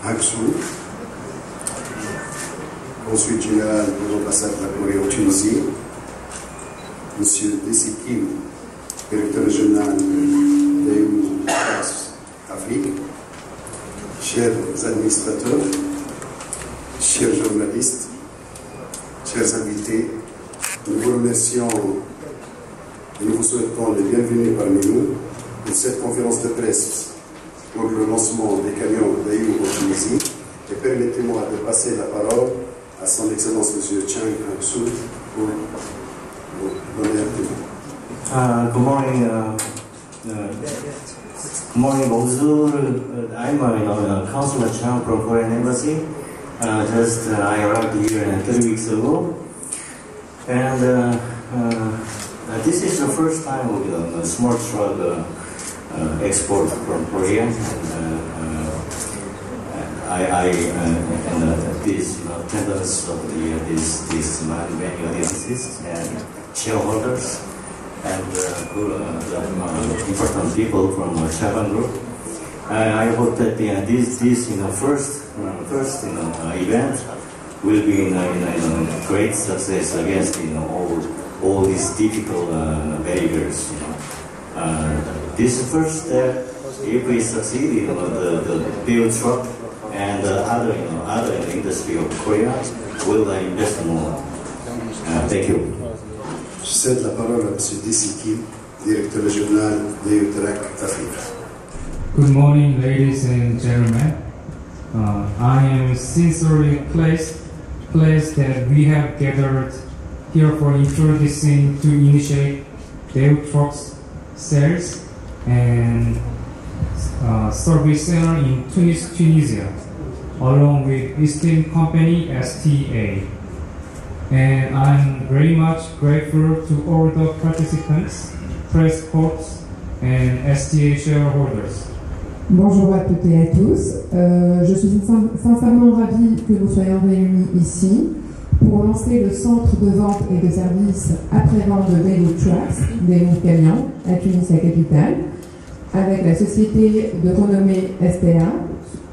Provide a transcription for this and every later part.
Hangzhou, consul général de l'ambassade de la Corée en Tunisie, M. Desi Kim, directeur régional d'EU Afrique, chers administrateurs, chers journalistes, chers invités, nous vous remercions et nous vous souhaitons les bienvenus parmi nous pour cette conférence de presse pour le lancement des camions d'EU en Tunisie. Et permettez-moi de passer la parole à son Excellence M. Chang Hang-soo pour vous donner un témoin. Good morning. Good morning, bonjour. I'm Consul Chang from Korean Embassy. I arrived here 3 weeks ago, and this is the first time with a small truck export from Korea. And these attendance of these many audiences and shareholders and important people from Chaban Group. I hope that this first event will be in great success against all these difficult barriers. This first step, if we succeed, the build truck and other industry of Korea will invest more. Thank you. Je cède la parole à M. Desi Kim, directeur régional d'EU Afrique. Good morning, ladies and gentlemen. I am sincerely pleased that we have gathered here for introducing to initiate DEU Trucks sales and service center in Tunis, Tunisia, along with esteemed company STA. And I'm very much grateful to all the participants, press corps, and STA shareholders. Bonjour à toutes et à tous. Je suis sincèrement ravie que nous soyons réunis ici pour lancer le centre de vente et de services après-vente de DEU Trucks, DEU Camions, à Tunis, la capitale, avec la société de renommée STA,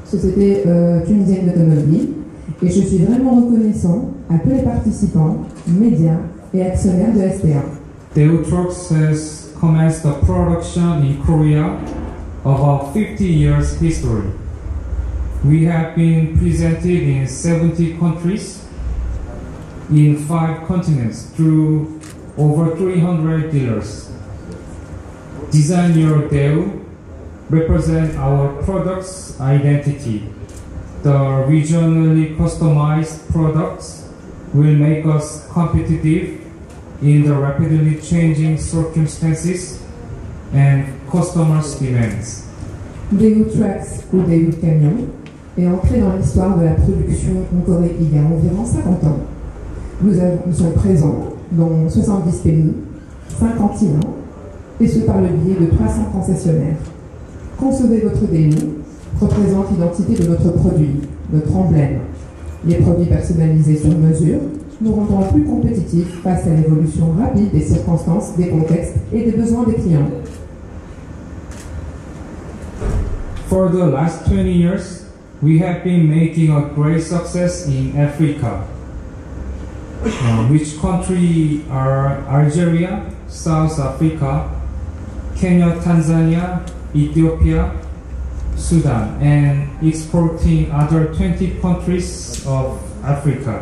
Société tunisienne d'automobile. Et je suis vraiment reconnaissant à tous les participants, médias et actionnaires de STA. DEU Trucks has commenced the production in Korea about 50 years history. We have been presented in 70 countries, in 5 continents, through over 300 dealers. Design Your DEU represent our product's identity. The regionally customized products will make us competitive in the rapidly changing circumstances and customers' demands. DEU Trucks ou DEU Camions est entré dans l'histoire de la production en Corée il y a environ 50 ans. Nous sommes présents dans 70 pays, 5 continents, et ce par le biais de 300 concessionnaires. Concevez votre DEU représente l'identité de notre produit, notre emblème. Les produits personnalisés sur mesure nous rendront plus compétitifs face à l'évolution rapide des circonstances, des contextes et des besoins des clients. For the last 20 years, we have been making a great success in Africa. Which country are Algeria, South Africa, Kenya, Tanzania, Ethiopia, Sudan, and exporting other 20 countries of Africa.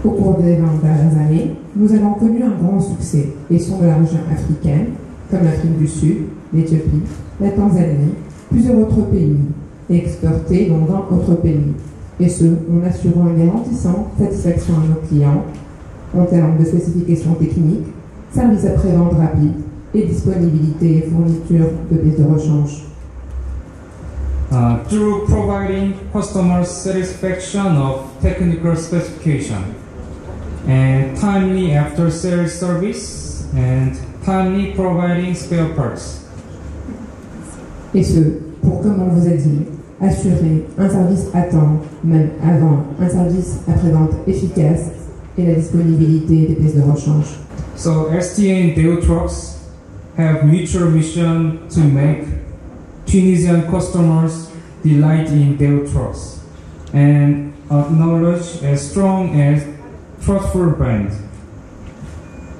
Au cours des 20 dernières années, nous avons connu un grand succès et sont de la région africaine, comme l'Afrique du Sud, l'Éthiopie, la Tanzanie, plusieurs autres pays, et exportés dans 20 autres pays, et ce, en assurant une garantissante satisfaction à nos clients en termes de spécifications techniques, services après-vente rapides et disponibilité et fourniture de pièces de rechange. Through providing customer satisfaction of technical specification and timely after-sales service and timely providing spare parts. Et ce, pour, comme on vous a dit, assurer un service à temps, même avant, un service après-vente efficace et la disponibilité des pièces de rechange. So STA and DEU Trucks have mutual mission to make Tunisian customers delight in their trucks and acknowledge a strong and trustful brand.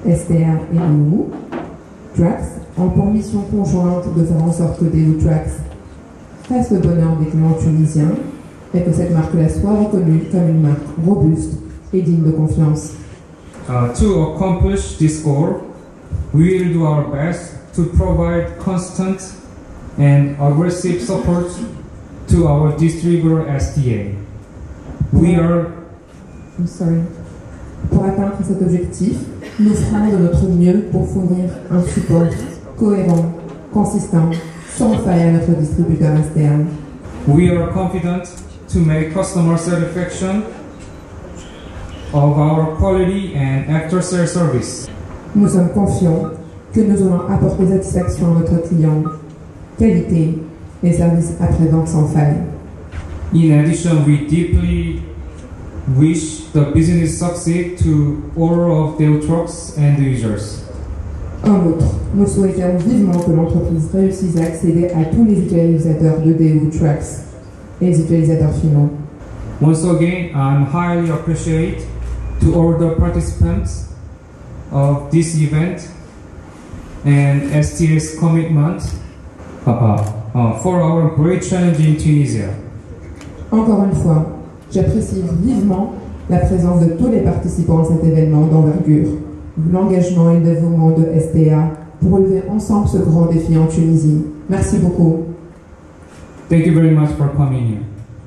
STA et Daewoo Trucks ont pour mission conjointe de faire en sorte que Daewoo Trucks fasse le bonheur des clients tunisiens et que cette marque-là soit reconnue comme une marque robuste et digne de confiance. To accomplish this goal, we will do our best to provide constant and aggressive support to our distributor STA. Pour atteindre cet objectif, nous ferons de notre mieux pour fournir un support cohérent, consistant, sans faille à notre distributeur STA. We are confident to make customer satisfaction of our quality and after-sales service. Nous sommes confiants que nous allons apporter satisfaction à notre client, qualité et service après-vente sans faille. In addition, we deeply wish the business succeed to all of their trucks and users. En outre, nous souhaitons vivement que l'entreprise réussisse à accéder à tous les utilisateurs de Daewoo Trucks et les utilisateurs finaux. Once again, I'm highly appreciate to all the participants of this event and STA's commitment for our great challenge in Tunisia. Encore une fois, j'apprécie vivement la présence de tous les participants à cet événement d'envergure, l'engagement et le dévouement de STA pour relever ensemble ce grand défi en Tunisie. Merci beaucoup. Thank you very much for coming here.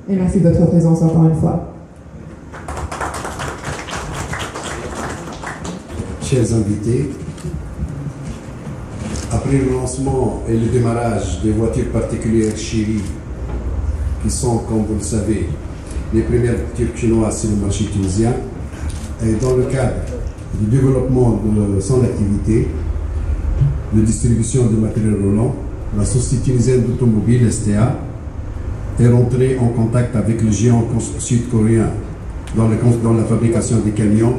Et merci de votre présence encore une fois. Chers invités, après le lancement et le démarrage des voitures particulières Chery, qui sont, comme vous le savez, les premières voitures chinoises sur le marché tunisien, et dans le cadre du développement de son activité de distribution de matériel roulant, la société tunisienne d'automobile STA est rentrée en contact avec le géant sud-coréen dans la fabrication des camions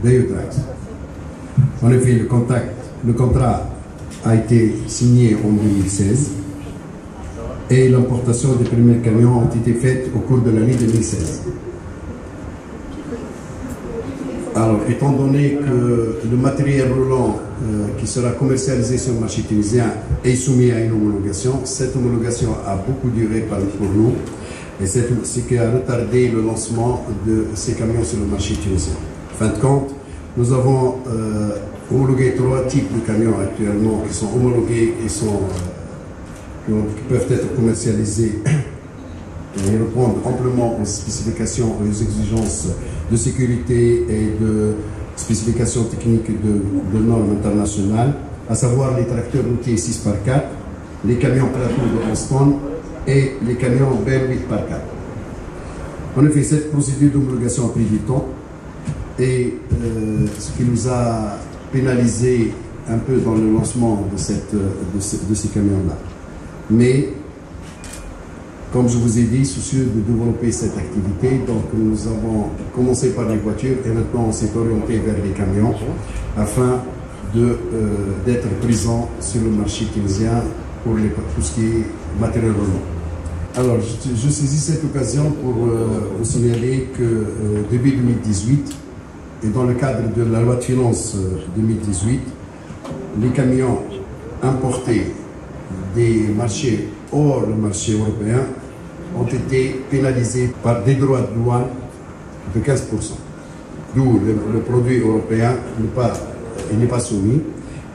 Daewoo Trucks. En effet, le contrat a été signé en 2016 et l'importation des premiers camions ont été faites au cours de l'année 2016. Alors, étant donné que le matériel roulant qui sera commercialisé sur le marché tunisien est soumis à une homologation, cette homologation a beaucoup duré pour nous et c'est ce qui a retardé le lancement de ces camions sur le marché tunisien. En fin de compte, nous avons homologué 3 types de camions actuellement qui sont homologués et qui peuvent être commercialisés et répondre amplement aux spécifications et aux exigences de sécurité et de spécifications techniques de normes internationales, à savoir les tracteurs routiers 6x4, les camions plateaux de 11 tonnes et les camions BEM 8x4. En effet, cette procédure d'homologation a pris du temps et ce qui nous a pénalisé un peu dans le lancement de ces camions-là. Mais, comme je vous ai dit, soucieux de développer cette activité, donc nous avons commencé par les voitures et maintenant on s'est orienté vers les camions afin d'être présent sur le marché tunisien pour tout ce qui est matériel roulant. Alors, je saisis cette occasion pour vous signaler que début 2018, et dans le cadre de la loi de finances 2018, les camions importés des marchés hors le marché européen ont été pénalisés par des droits de douane de 15%. D'où le produit européen n'est pas soumis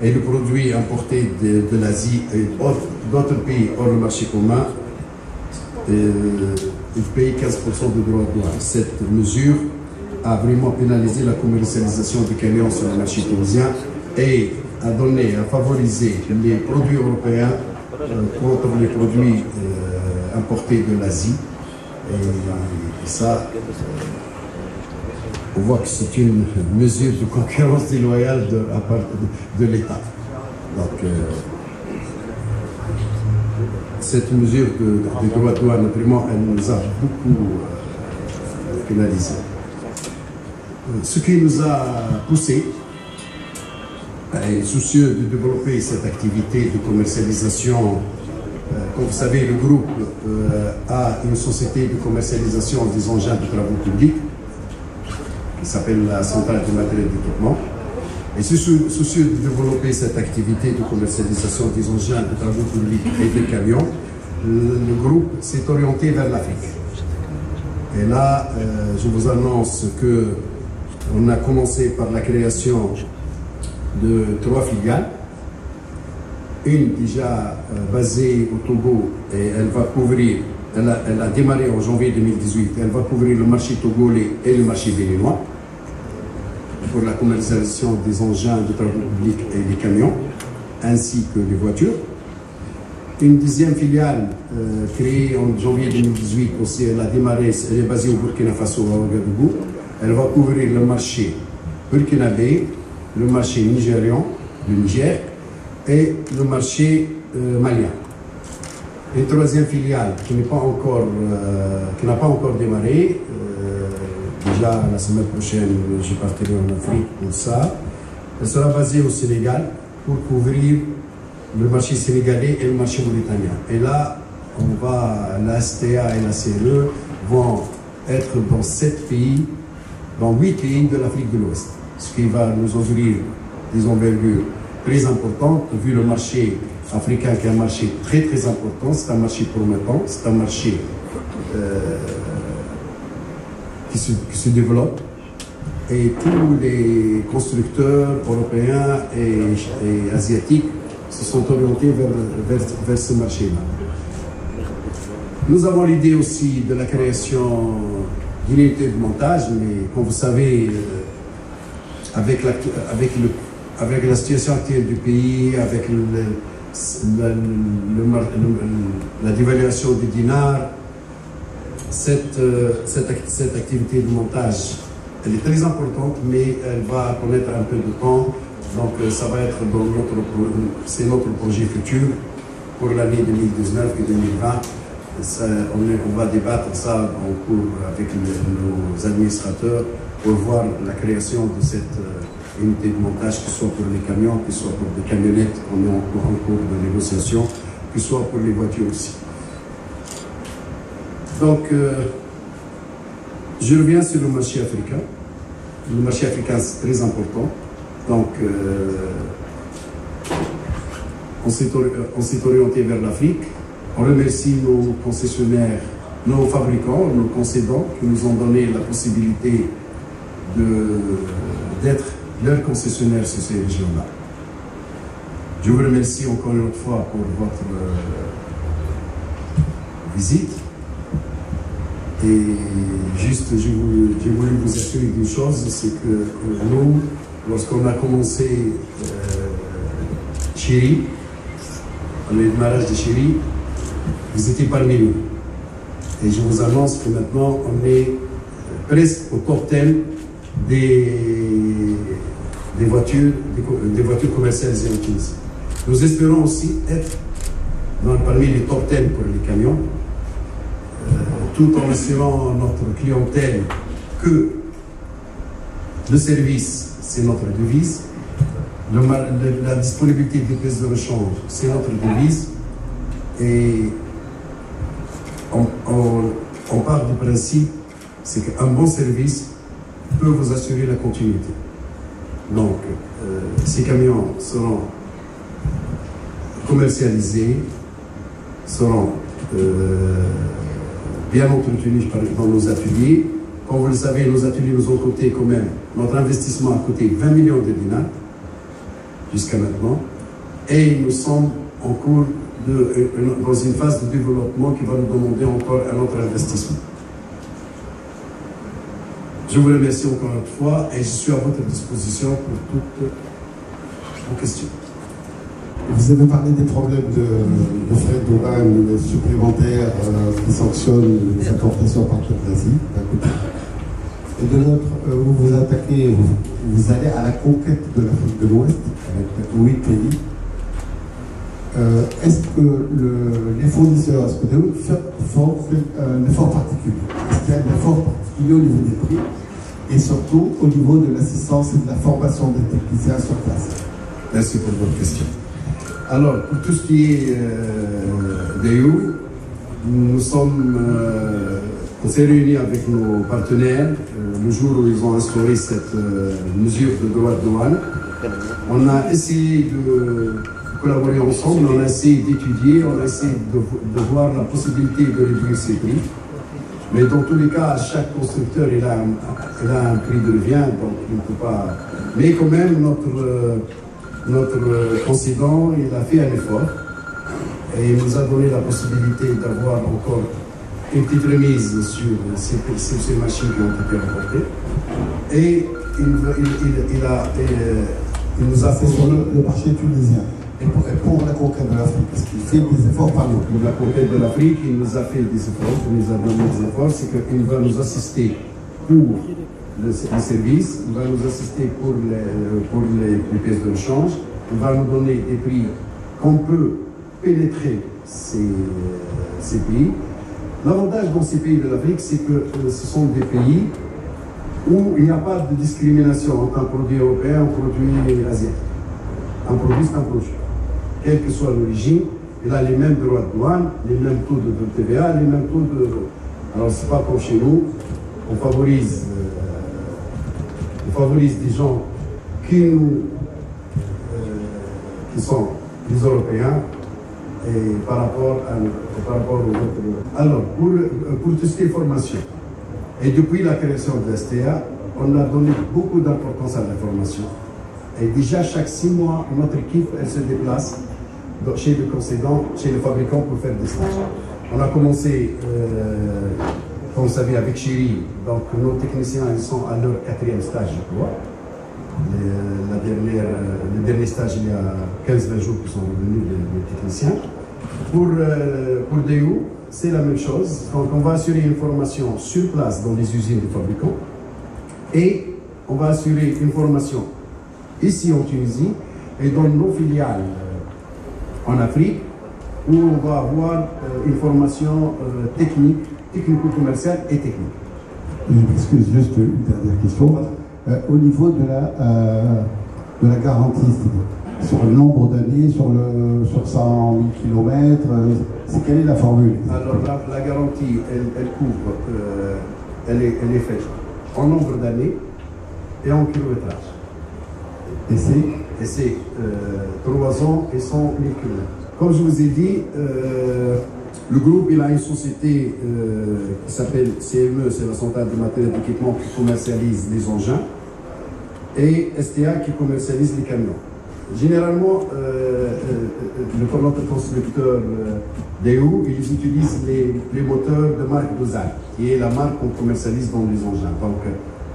et le produit importé de l'Asie et d'autres pays hors le marché commun, il paye 15% de droits de douane. Cette mesure a vraiment pénalisé la commercialisation des camions sur le marché tunisien et a favorisé les produits européens contre les produits importés de l'Asie. Et ça, on voit que c'est une mesure de concurrence déloyale à part de l'État. Donc, cette mesure des droits de douane, vraiment, elle nous a beaucoup pénalisé. Ce qui nous a poussé, et soucieux de développer cette activité de commercialisation Comme vous savez, le groupe a une société de commercialisation des engins de travaux publics qui s'appelle la Centrale de matériel d'équipement. Et soucieux de développer cette activité de commercialisation des engins de travaux publics et des camions, le groupe s'est orienté vers l'Afrique. Et là, je vous annonce qu'on a commencé par la création de 3 filiales. Une déjà basée au Togo et elle va couvrir, elle a démarré en janvier 2018, elle va couvrir le marché togolais et le marché béninois pour la commercialisation des engins de travaux publics et des camions, ainsi que des voitures. Une deuxième filiale créée en janvier 2018 aussi, elle a démarré, elle est basée au Burkina Faso, à Ouagadougou. Elle va couvrir le marché burkinabé, le marché nigérian, le Niger, et le marché malien. Une troisième filiale qui n'a pas encore démarré, déjà la semaine prochaine je partirai en Afrique pour ça, elle sera basée au Sénégal pour couvrir le marché sénégalais et le marché mauritanien. Et là, la STA et la CRE vont être dans 7 pays, dans 8 pays de l'Afrique de l'Ouest, ce qui va nous ouvrir des envergures très importante, vu le marché africain qui est un marché très très important, c'est un marché promettant, c'est un marché qui se développe, et tous les constructeurs européens et asiatiques se sont orientés vers ce marché-là. Nous avons l'idée aussi de la création d'une unité de montage, mais comme vous savez, avec la situation actuelle du pays, avec la dévaluation du dinar, cette activité de montage, elle est très importante, mais elle va connaître un peu de temps. Donc ça va être c'est notre projet futur pour l'année 2019 et 2020. On va débattre ça en cours avec nos administrateurs pour voir la création de cette unité de montage, que ce soit pour les camions, que ce soit pour des camionnettes qu'on est en cours de négociation, que ce soit pour les voitures aussi. Donc, je reviens sur le marché africain. Le marché africain, c'est très important. Donc, on s'est orienté vers l'Afrique. On remercie nos concessionnaires, nos fabricants, nos concédants qui nous ont donné la possibilité d'être leurs concessionnaires sur ces régions-là. Je vous remercie encore une autre fois pour votre visite. Et juste, j'ai voulu vous assurer d'une chose, c'est que nous, lorsqu'on a commencé Chéri, le démarrage de Chéri, vous étiez parmi nous. Et je vous annonce que maintenant, on est presque au top 10 des voitures commercialisées en Tunisie. Nous espérons aussi être parmi les top 10 pour les camions, tout en assurant notre clientèle que le service, c'est notre devise, la disponibilité des pièces de rechange, c'est notre devise, et on part du principe, c'est qu'un bon service peut vous assurer la continuité. Donc, ces camions seront commercialisés, seront bien entretenus dans nos ateliers. Comme vous le savez, nos ateliers nous ont coûté quand même, notre investissement a coûté 20 millions de dinars jusqu'à maintenant, et nous sommes en cours dans une phase de développement qui va nous demander encore un autre investissement. Je vous remercie encore une fois et je suis à votre disposition pour toutes vos questions. Vous avez parlé des problèmes de frais de douane supplémentaires qui sanctionnent les importations à partir d'Asie, d'un côté. Et de l'autre, vous allez à la conquête de l'Afrique de l'Ouest avec 8 pays. Est-ce que les fournisseurs, est-ce que vous font un effort particulier? Est-ce qu'il y a un effort particulier au niveau des prix et surtout au niveau de l'assistance et de la formation des techniciens sur place? Merci pour votre question. Alors, pour tout ce qui est DEU, nous sommes, on s'est réunis avec nos partenaires le jour où ils ont instauré cette mesure de droit de douane. On a essayé de collaborer ensemble, on a essayé d'étudier, on a essayé de voir la possibilité de réduire ces prix. Mais dans tous les cas, chaque constructeur il a un prix de revient, donc il ne peut pas. Mais quand même, notre consultant, il a fait un effort et il nous a donné la possibilité d'avoir encore une petite remise sur ces machines qui ont été rapportées. Et il nous a fait sur le marché tunisien. Et pour la conquête de l'Afrique, parce qu'il fait des efforts par nous. Pour la conquête de l'Afrique, il nous a fait des efforts, il nous a donné des efforts, c'est qu'il va nous assister pour le service, il va nous assister pour les pièces de rechange, il va nous donner des prix qu'on peut pénétrer ces pays. L'avantage dans ces pays de l'Afrique, c'est que ce sont des pays où il n'y a pas de discrimination entre un produit européen et un produit asiatique. Un produit, c'est un produit. Quelle que soit l'origine, il a les mêmes droits de douane, les mêmes taux de TVA, les mêmes taux de... Alors, c'est pas comme chez nous, on favorise des gens qui sont les Européens et par rapport aux autres. Alors, pour tout ce qui est formation, et depuis la création de STA, on a donné beaucoup d'importance à la formation. Et déjà, chaque 6 mois, notre équipe, elle se déplace chez le concédant, chez le fabricant pour faire des stages. On a commencé, comme vous savez, avec Chéri. Donc, nos techniciens, ils sont à leur 4e stage, je crois. Le dernier stage, il y a 15-20 jours qui sont revenus, les techniciens. Pour DEU, c'est la même chose. Donc, on va assurer une formation sur place dans les usines des fabricants. Et on va assurer une formation ici en Tunisie et dans nos filiales en Afrique, où on va avoir une formation technico-commerciale et technique. Je m'excuse, juste une dernière question. Au niveau de la garantie, sur le nombre d'années, sur 100 000 km, quelle est la formule? Alors la garantie, elle couvre, elle est faite en nombre d'années et en kilométrage. Et c'est 3 ans et 100 000 km. Comme je vous ai dit, le groupe il a une société qui s'appelle CME, c'est la Centrale de matériel d'équipement qui commercialise les engins, et STA qui commercialise les camions. Généralement, notre constructeur DEU, ils utilisent les moteurs de marque Dozal, qui est la marque qu'on commercialise dans les engins. Donc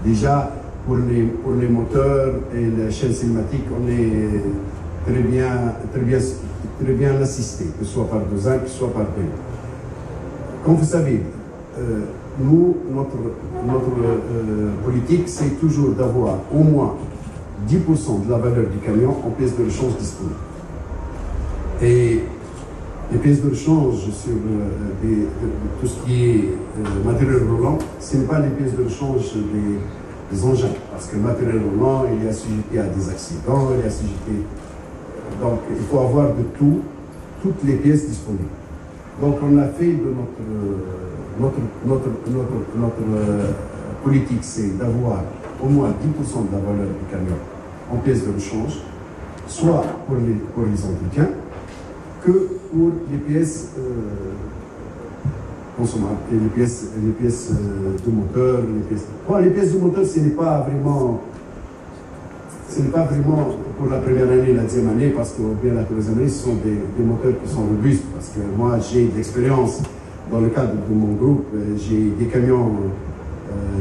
déjà, pour les moteurs et la chaîne cinématique, on est très bien assisté, que ce soit par Dozal, que ce soit par DEU. Comme vous savez, nous, notre politique, c'est toujours d'avoir au moins 10% de la valeur du camion en pièces de rechange disponibles. Et les pièces de rechange sur tout ce qui est matériel roulant, ce n'est pas les pièces de rechange des engins, parce que le matériel roulant, il est assujetti à des accidents, il est assujetti... Donc, il faut avoir de toutes les pièces disponibles. Donc, on a fait de notre politique, c'est d'avoir au moins 10% de la valeur du camion en pièces de rechange, soit pour les entretiens, que pour les pièces consommables, et les pièces de moteur. Les pièces de moteur, ce n'est pas vraiment pour la première année, la 10e année, parce que bien la 3e année, ce sont des moteurs qui sont robustes, parce que moi j'ai de l'expérience dans le cadre de mon groupe, j'ai des camions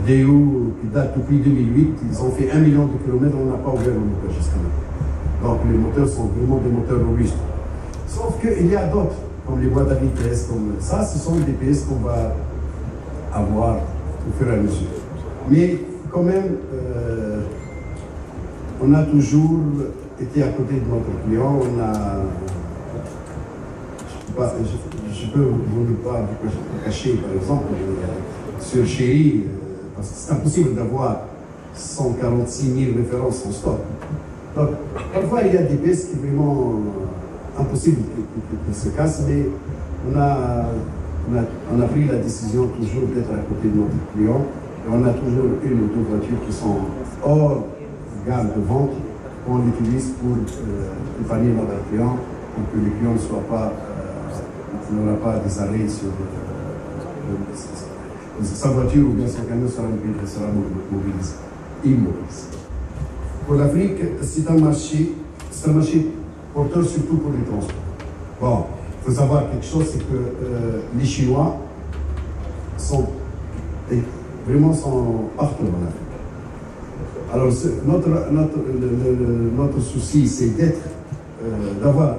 DEU qui datent depuis 2008, ils ont fait 1 million de kilomètres, on n'a pas ouvert le moteur jusqu'à maintenant. Donc les moteurs sont vraiment des moteurs robustes. Sauf qu'il y a d'autres, comme les boîtes à vitesse, comme ça, ce sont des pièces qu'on va avoir au fur et à mesure. Mais quand même, on a toujours été à côté de notre client, je peux vous pas vous cacher, par exemple, sur Chéri, parce que c'est impossible d'avoir 146 000 références en stock. Donc, parfois, il y a des pièces qui vraiment impossible qu'il se casse, mais on a pris la décision toujours d'être à côté de notre client. Et on a toujours une ou deux voitures qui sont hors gamme de vente qu'on utilise pour épargner notre client, pour que le client n'aura pas des arrêts sur sa voiture ou bien son camion sera mobilisé, immobilisé. Pour l'Afrique, c'est un marché porteur surtout pour les transports. Bon, il faut savoir quelque chose, c'est que les Chinois sont partout en Afrique. Alors notre souci, c'est d'avoir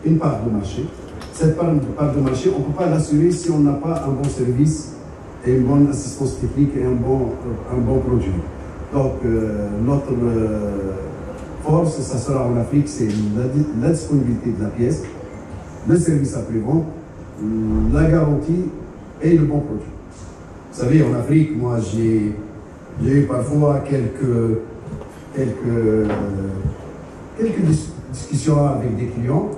une part de marché. Cette part de marché, on ne peut pas l'assurer si on n'a pas un bon service et une bonne assistance technique et un bon produit. Donc notre force, ça sera en Afrique, c'est la disponibilité de la pièce, le service après-vente, la garantie et le bon produit. Vous savez, en Afrique, moi, j'ai eu parfois quelques discussions avec des clients.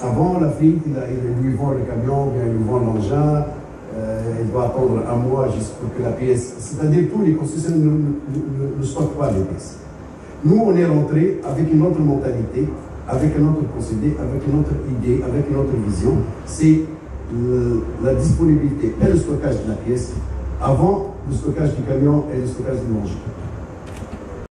Avant, l'Afrique, il lui vend le camion, bien, il lui vend l'engin, il doit attendre un mois juste pour que la pièce... C'est-à-dire que tous les concessionnaires ne stockent pas les pièces. Nous, on est rentré avec une autre mentalité, avec un autre procédé, avec une autre idée, avec une autre vision. C'est la disponibilité et le stockage de la pièce avant le stockage du camion et le stockage du manger.